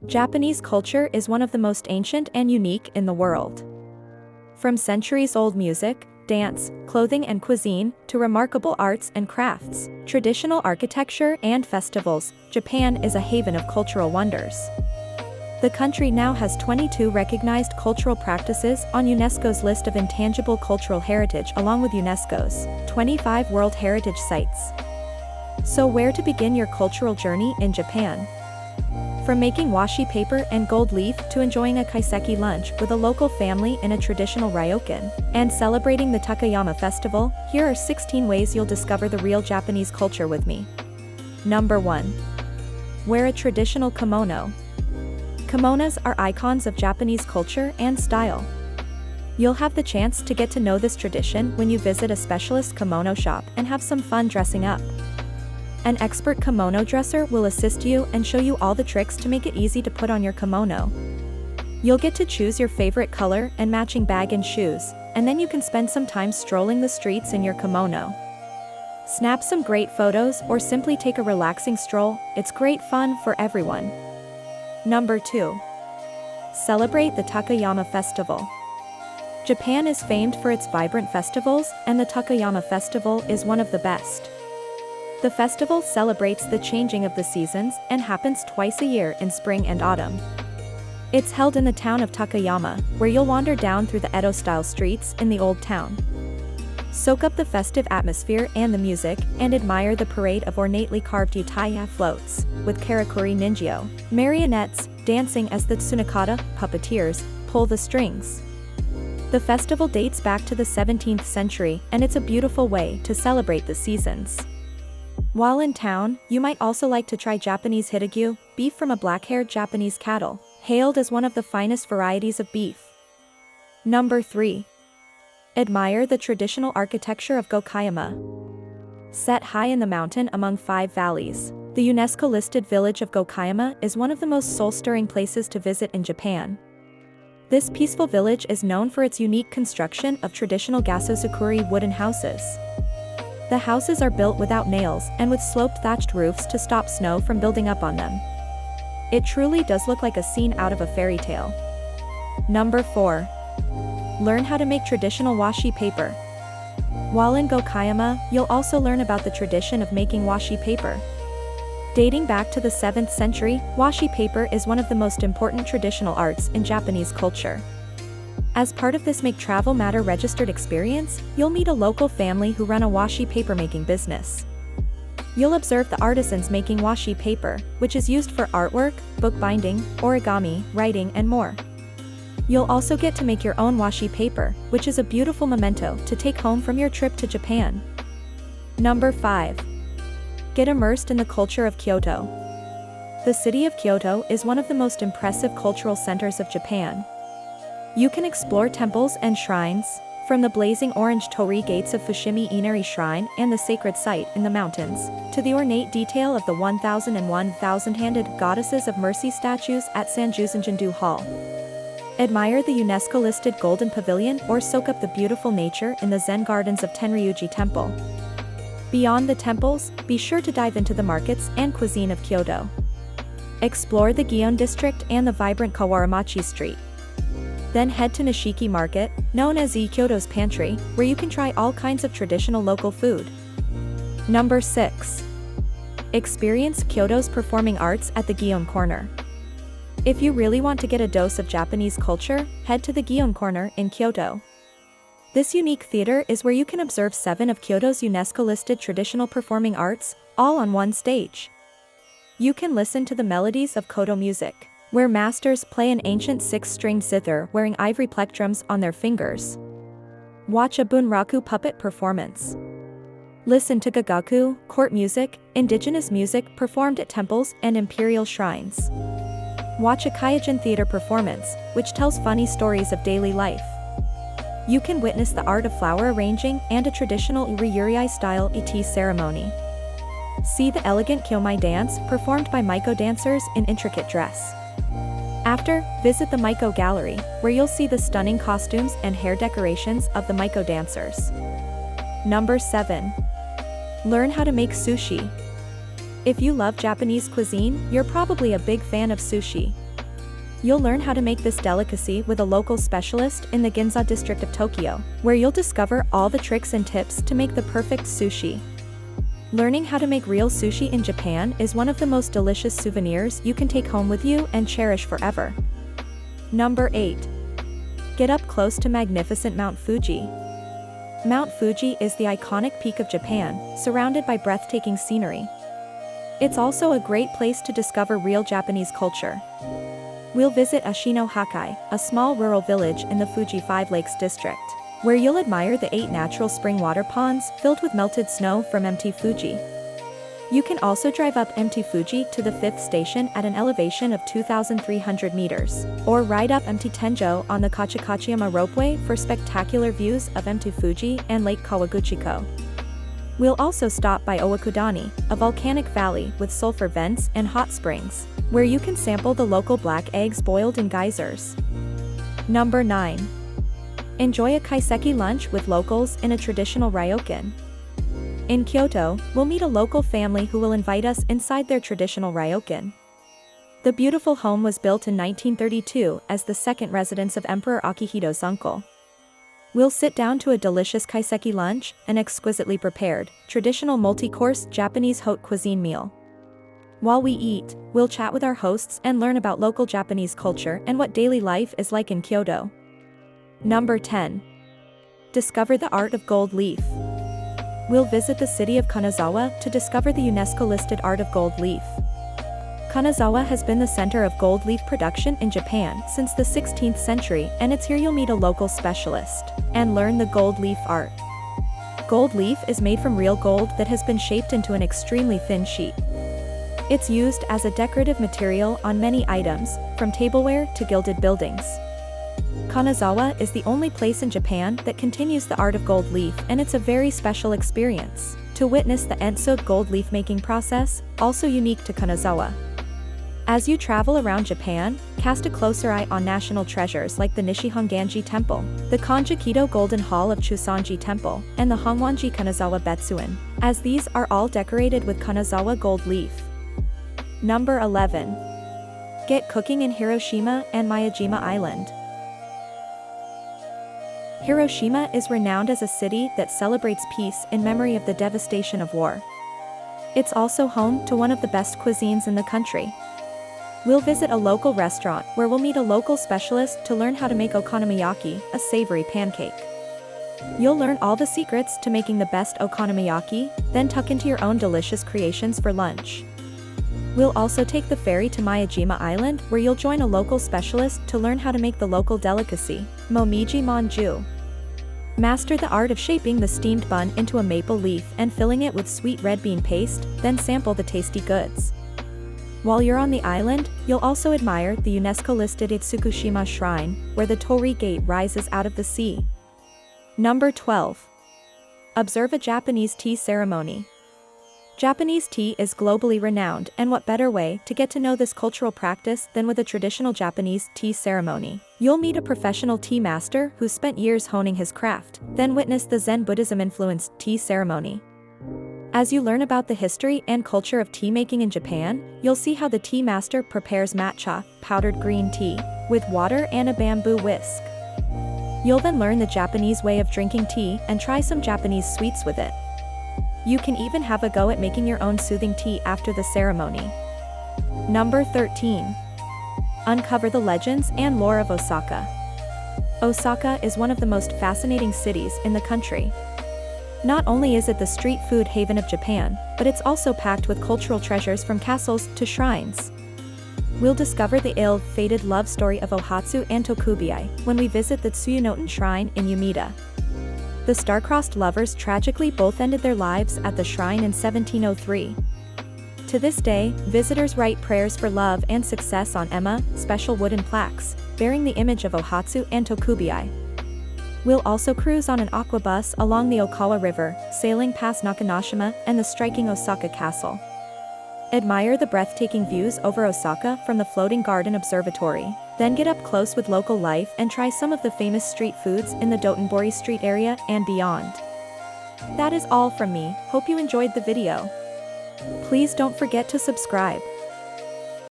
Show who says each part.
Speaker 1: Japanese culture is one of the most ancient and unique in the world. From centuries-old music, dance, clothing and cuisine, to remarkable arts and crafts, traditional architecture and festivals, Japan is a haven of cultural wonders. The country now has 22 recognized cultural practices on UNESCO's list of intangible cultural heritage along with UNESCO's 25 World Heritage Sites. So where to begin your cultural journey in Japan? From making washi paper and gold leaf to enjoying a kaiseki lunch with a local family in a traditional ryokan, and celebrating the Takayama Festival, here are 16 ways you'll discover the real Japanese culture with me. Number 1. Wear a traditional kimono. Kimonos are icons of Japanese culture and style. You'll have the chance to get to know this tradition when you visit a specialist kimono shop and have some fun dressing up. An expert kimono dresser will assist you and show you all the tricks to make it easy to put on your kimono. You'll get to choose your favorite color and matching bag and shoes, and then you can spend some time strolling the streets in your kimono. Snap some great photos or simply take a relaxing stroll, it's great fun for everyone. Number 2. Celebrate the Takayama Festival. Japan is famed for its vibrant festivals, and the Takayama Festival is one of the best. The festival celebrates the changing of the seasons and happens twice a year in spring and autumn. It's held in the town of Takayama, where you'll wander down through the Edo-style streets in the old town. Soak up the festive atmosphere and the music, and admire the parade of ornately carved utaya floats, with karakuri ninjyo, marionettes, dancing as the tsunekata, puppeteers, pull the strings. The festival dates back to the 17th century, and it's a beautiful way to celebrate the seasons. While in town, you might also like to try Japanese hitagyu, beef from a black-haired Japanese cattle, hailed as one of the finest varieties of beef. Number 3. Admire the traditional architecture of Gokayama. Set high in the mountain among 5 valleys, the UNESCO-listed village of Gokayama is one of the most soul-stirring places to visit in Japan. This peaceful village is known for its unique construction of traditional gasozukuri wooden houses. The houses are built without nails and with sloped thatched roofs to stop snow from building up on them. It truly does look like a scene out of a fairy tale. Number 4. Learn how to make traditional washi paper. While in Gokayama, you'll also learn about the tradition of making washi paper. Dating back to the 7th century, washi paper is one of the most important traditional arts in Japanese culture. As part of this Make Travel Matter registered experience, you'll meet a local family who run a washi paper making business. You'll observe the artisans making washi paper, which is used for artwork, bookbinding, origami, writing and more. You'll also get to make your own washi paper, which is a beautiful memento to take home from your trip to Japan. Number 5. Get immersed in the culture of Kyoto. The city of Kyoto is one of the most impressive cultural centers of Japan. You can explore temples and shrines, from the blazing orange torii gates of Fushimi Inari Shrine and the sacred site in the mountains, to the ornate detail of the 1001 thousand-handed goddesses of mercy statues at Sanjusanjindu Hall. Admire the UNESCO-listed Golden Pavilion or soak up the beautiful nature in the Zen gardens of Tenryuji Temple. Beyond the temples, be sure to dive into the markets and cuisine of Kyoto. Explore the Gion district and the vibrant Kawaramachi Street. Then head to Nishiki Market, known as Kyoto's Pantry, where you can try all kinds of traditional local food. Number 6. Experience Kyoto's performing arts at the Gion Corner. If you really want to get a dose of Japanese culture, head to the Gion Corner in Kyoto. This unique theater is where you can observe 7 of Kyoto's UNESCO-listed traditional performing arts, all on one stage. You can listen to the melodies of Koto music, where masters play an ancient 6-stringed zither wearing ivory plectrums on their fingers. Watch a bunraku puppet performance. Listen to gagaku, court music, indigenous music performed at temples and imperial shrines. Watch a kaijin theater performance, which tells funny stories of daily life. You can witness the art of flower arranging and a traditional Ryurei-style tea ceremony. See the elegant kyomai dance performed by maiko dancers in intricate dress. After, visit the Maiko Gallery, where you'll see the stunning costumes and hair decorations of the Maiko dancers. Number 7. Learn how to make sushi. If you love Japanese cuisine, you're probably a big fan of sushi. You'll learn how to make this delicacy with a local specialist in the Ginza district of Tokyo, where you'll discover all the tricks and tips to make the perfect sushi. Learning how to make real sushi in Japan is one of the most delicious souvenirs you can take home with you and cherish forever. Number 8. Get up close to magnificent Mount Fuji. Mount Fuji is the iconic peak of Japan, surrounded by breathtaking scenery. It's also a great place to discover real Japanese culture. We'll visit Ashino-Hakai, a small rural village in the Fuji Five Lakes district, where you'll admire the 8 natural spring water ponds filled with melted snow from Mt. Fuji. You can also drive up Mt. Fuji to the 5th station at an elevation of 2,300 meters, or ride up Mt. Tenjo on the Kachikachiyama ropeway for spectacular views of Mt. Fuji and Lake Kawaguchiko. We'll also stop by Owakudani, a volcanic valley with sulfur vents and hot springs, where you can sample the local black eggs boiled in geysers. Number 9. Enjoy a kaiseki lunch with locals in a traditional ryokan. In Kyoto, we'll meet a local family who will invite us inside their traditional ryokan. The beautiful home was built in 1932 as the second residence of Emperor Akihito's uncle. We'll sit down to a delicious kaiseki lunch, an exquisitely prepared, traditional multi-course Japanese haute cuisine meal. While we eat, we'll chat with our hosts and learn about local Japanese culture and what daily life is like in Kyoto. Number 10. Discover the art of gold leaf. We'll visit the city of Kanazawa to discover the UNESCO-listed art of gold leaf. Kanazawa has been the center of gold leaf production in Japan since the 16th century, and it's here you'll meet a local specialist and learn the gold leaf art. Gold leaf is made from real gold that has been shaped into an extremely thin sheet. It's used as a decorative material on many items, from tableware to gilded buildings. Kanazawa is the only place in Japan that continues the art of gold leaf, and it's a very special experience to witness the Entsu gold leaf making process, also unique to Kanazawa. As you travel around Japan, cast a closer eye on national treasures like the Nishihonganji Temple, the Kanjikito Golden Hall of Chusanji Temple, and the Hongwanji Kanazawa Betsuin, as these are all decorated with Kanazawa gold leaf. Number 11. Get cooking in Hiroshima and Miyajima Island. Hiroshima is renowned as a city that celebrates peace in memory of the devastation of war. It's also home to one of the best cuisines in the country. We'll visit a local restaurant where we'll meet a local specialist to learn how to make okonomiyaki, a savory pancake. You'll learn all the secrets to making the best okonomiyaki, then tuck into your own delicious creations for lunch. We'll also take the ferry to Miyajima Island, where you'll join a local specialist to learn how to make the local delicacy, momiji manju. Master the art of shaping the steamed bun into a maple leaf and filling it with sweet red bean paste, then sample the tasty goods. While you're on the island, you'll also admire the UNESCO-listed Itsukushima Shrine, where the Torii Gate rises out of the sea. Number 12. Observe a Japanese tea ceremony. Japanese tea is globally renowned, and what better way to get to know this cultural practice than with a traditional Japanese tea ceremony. You'll meet a professional tea master who spent years honing his craft, then witness the Zen Buddhism-influenced tea ceremony. As you learn about the history and culture of tea making in Japan, you'll see how the tea master prepares matcha, powdered green tea, with water and a bamboo whisk. You'll then learn the Japanese way of drinking tea and try some Japanese sweets with it. You can even have a go at making your own soothing tea after the ceremony. Number 13. Uncover the legends and lore of Osaka. Osaka is one of the most fascinating cities in the country. Not only is it the street food haven of Japan, but it's also packed with cultural treasures from castles to shrines. We'll discover the ill-fated love story of Ohatsu and Tokubiai when we visit the Tsuyunoten Shrine in Umeda. The star-crossed lovers tragically both ended their lives at the shrine in 1703. To this day, visitors write prayers for love and success on ema, special wooden plaques, bearing the image of Ohatsu and Tokubiai. We'll also cruise on an aqua bus along the Okawa River, sailing past Nakanoshima and the striking Osaka Castle. Admire the breathtaking views over Osaka from the floating garden observatory, then get up close with local life and try some of the famous street foods in the Dotonbori Street area and beyond. That is all from me. Hope you enjoyed the video. Please don't forget to subscribe.